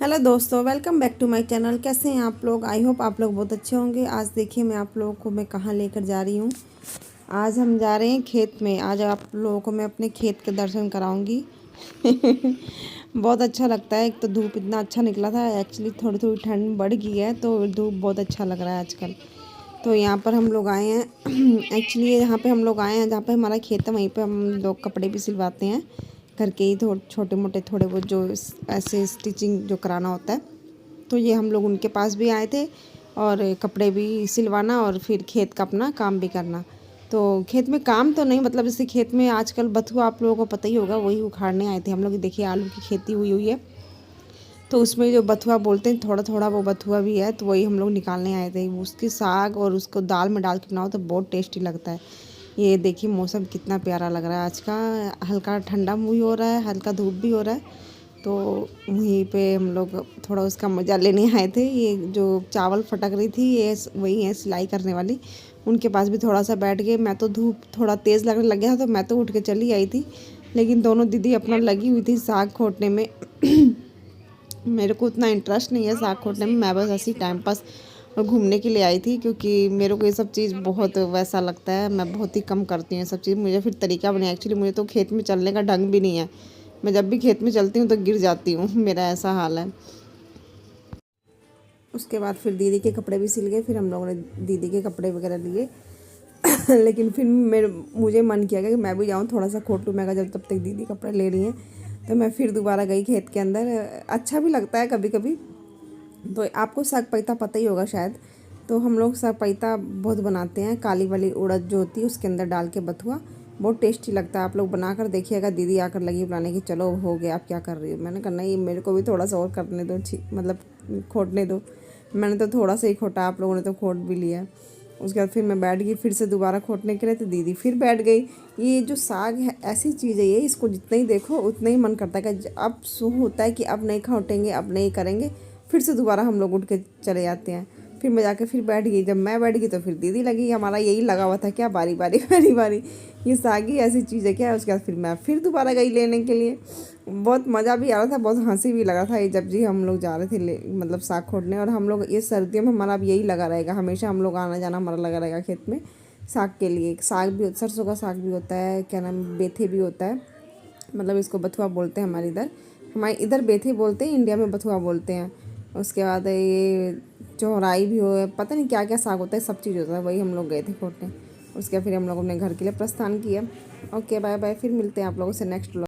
Hello दोस्तों, welcome back to my channel. कैसे हैं आप लोग? आई होप आप लोग बहुत अच्छे होंगे। आज देखिए मैं आप लोगों को मैं कहाँ लेकर जा रही हूँ। आज हम जा रहे हैं खेत में। आज आप लोगों को मैं अपने खेत के दर्शन कराऊंगी। बहुत अच्छा लगता है। एक तो धूप इतना अच्छा निकला था, एक्चुअली थोड़ी थोड़ी ठंड बढ़ गई है तो धूप बहुत अच्छा लग रहा है आजकल। तो यहाँ पर हम लोग आए हैं। एक्चुअली यहाँ पे हम लोग आए हैं जहाँ पे हमारा खेत है, वहीं पे हम लोग कपड़े भी सिलवाते हैं। घर के ही थोड़े छोटे मोटे थोड़े बहुत जो ऐसे स्टिचिंग जो कराना होता है, तो ये हम लोग उनके पास भी आए थे और कपड़े भी सिलवाना और फिर खेत का अपना काम भी करना। तो खेत में काम तो नहीं, मतलब जैसे खेत में आजकल बथुआ आप लोगों को पता ही होगा, वही उखाड़ने आए थे हम लोग। देखिए आलू की खेती हुई हुई है, तो उसमें जो बथुआ बोलते हैं थोड़ा थोड़ा वो बथुआ भी है, तो वही हम लोग निकालने आए थे। उसकी साग और उसको दाल में डाल के बनाओ तो बहुत टेस्टी लगता है। ये देखिए मौसम कितना प्यारा लग रहा है आज का। हल्का ठंडा भी हो रहा है, हल्का धूप भी हो रहा है। तो वहीं पे हम लोग थोड़ा उसका मज़ा लेने आए थे। ये जो चावल फटक रही थी, ये वही है सिलाई करने वाली, उनके पास भी थोड़ा सा बैठ गए। मैं तो धूप थोड़ा तेज़ लगने लग गया था तो मैं तो उठ के चली आई थी, लेकिन दोनों दीदी अपना लगी हुई थी साग खोटने में। मेरे को उतना इंटरेस्ट नहीं है साग खोटने में, मैं बस ऐसी टाइम पास और घूमने के लिए आई थी, क्योंकि मेरे को ये सब चीज़ बहुत वैसा लगता है। मैं बहुत ही कम करती हूँ ये सब चीज़, मुझे फिर तरीका बने। एक्चुअली मुझे तो खेत में चलने का ढंग भी नहीं है। मैं जब भी खेत में चलती हूँ तो गिर जाती हूँ, मेरा ऐसा हाल है। उसके बाद फिर दीदी के कपड़े भी सिल गए, फिर हम लोगों ने दीदी के कपड़े वगैरह लिए। लेकिन फिर मुझे मन किया कि मैं भी जाऊँ थोड़ा सा खोट लूँ। मैं कहा जब तब तक दीदी कपड़े ले रही हैं, तो मैं फिर दोबारा गई खेत के अंदर। अच्छा भी लगता है कभी कभी। तो आपको साग पैता पता ही होगा शायद। तो हम लोग साग पैता बहुत बनाते हैं, काली वाली उड़द जो होती है उसके अंदर डाल के बथुआ, बहुत टेस्टी लगता है। आप लोग बना कर देखिएगा। दीदी आकर लगी बनाने की, चलो हो गया आप क्या कर रही हो। मैंने कहा नहीं, मेरे को भी थोड़ा सा और करने दो, मतलब खोटने दो। मैंने तो थोड़ा सा ही खोटा, आप लोगों ने तो खोट भी लिया। उसके बाद फिर मैं बैठ गई फिर से दोबारा खोटने के लिए, तो दीदी फिर बैठ गई। ये जो साग है ऐसी चीज़ है, ये इसको जितना ही देखो उतना ही मन करता है कि अब सो होता है कि अब नहीं खोटेंगे, अब नहीं करेंगे। फिर से दोबारा हम लोग उठ के चले जाते हैं। फिर मैं जाके फिर बैठ गई। जब मैं बैठ गई तो फिर दीदी लगी। हमारा यही लगा हुआ था क्या, बारी बारी बारी बारी। ये साग ही ऐसी चीज़ है क्या। उसके बाद फिर मैं फिर दोबारा गई लेने के लिए। बहुत मज़ा भी आ रहा था, बहुत हंसी भी लगा था। ये जब जी हम लोग जा रहे थे मतलब साग खोटने। और हम लोग ये सर्दियों में हमारा अब यही लगा रहेगा, हमेशा हम लोग आना जाना हमारा लगा रहेगा खेत में साग के लिए। साग भी, सरसों का साग भी होता है, क्या नाम, बेथे भी होता है, मतलब इसको बथुआ बोलते हैं हमारे इधर बेथे बोलते हैं, इंडिया में बथुआ बोलते हैं। उसके बाद ये चौराई भी हो, पता नहीं क्या क्या साग होता है, सब चीज़ होता है। वही हम लोग गए थे खोटने। उसके बाद फिर हम लोग अपने घर के लिए प्रस्थान किया। ओके बाय बाय, फिर मिलते हैं आप लोगों से नेक्स्ट।